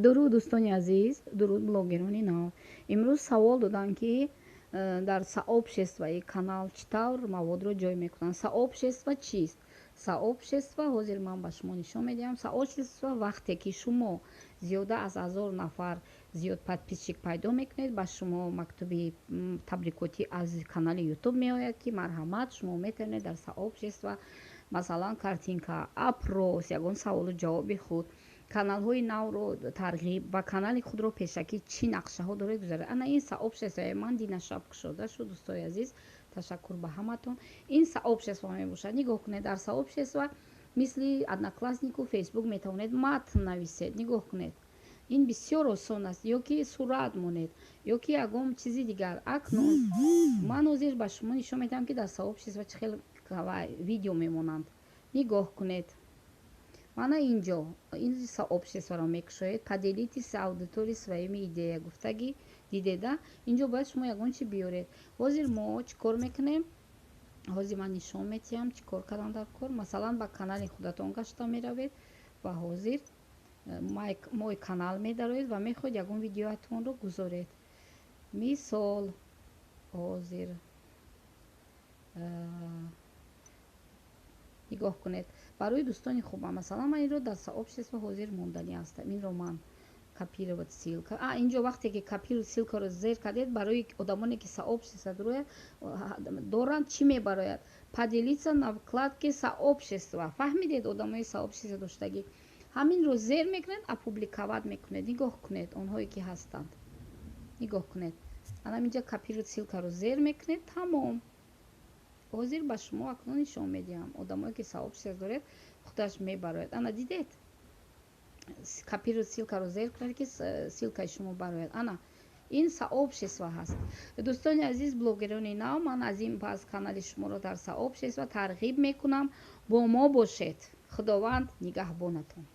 дуруд дӯстони азиз, дуруд блогерони нав. Имрӯз савол доданд, ки дар сообществои канал чӣ тавр маводро ҷой мекунанд. Сообщество чист? Сообщество ҳозир ман ба шумо нишон медиҳам. Сообщество вақте ки шумо зиёда аз 1000 нафар зиёд подписчик пайдо мекунед, ба шумо мактуби табрикотӣ аз канали ютуб меояд, ки марҳамат, шумо метавонед дар сообщество масалан картинка, апрос, ягон саволу ҷавоби худ, каналҳои навро тарғиб ва канали худро пешакӣ чӣ нақшаҳо доред гузаред. Ана ин сообществои ман дина шаб кушода шуд. Дӯстои азиз, ташаккур ба ҳаматон. Ин сообщество мебошад. Нигоҳ кунед, дар сообщество мисли однокласснику фейсбук метавонед матн нависед. Нигоҳ кунед, ин бисёр осон аст. ё ки сурат монед, ё ки ягон чизи дигар. Акнун ман ҳозир ба шумо нишон медиҳам, ки дар сообщество чӣ хел видео мемонанд. Нигоҳ кунед. Мана инҷо ин сообществоро мекушоед. Поделитесь с аудиторией своими идея гуфтаги дидеда. Инҷо бояд шумо ягон чи биёред. Ҳозир мо чӣ кор мекунем? ҳозир ман нишон медиҳам чӣ кор кардан дар кор. Масалан ба канали худатон гашта меравед ва ҳозир мои канал медароед ва мехоҳед ягон видеоатонро гузоред. Мисол ҳозир нигоҳ кунед. Барои дӯстони хубам, масалан ман инро дар сообщество ҳозир монданӣ ҳастам. Инро ман копировать ссилка. Инҷо вақте ки копировать ссилкаро зер кардед, барои одамоне ки сообщество доранд чӣ мебарояд? Поделиться на вкладке сообщества. Фаҳмидед одамои сообщество доштагӣ. Ҳаминро зер мекунед, опубликовать мекунед. Нигоҳ кунед онҳое ки ҳастанд. Нигоҳ кунед. Ана инҷа копировать ссилкаро зер мекунед. Тамом. ҳозир ба шумо акнун нишон медиҳам. Одамое ки сообщество доред, худаш мебарояд. Ана дидед? Копировать ссилкаро зер кунед, ки ссилкаи шумо барояд. Ана ин сообщество ҳаст. дӯстони азиз, блогерони нав, ман аз ин пас канали шуморо дар сообщество тарғиб мекунам. Бо мо бошед. худованд нигаҳбонатон.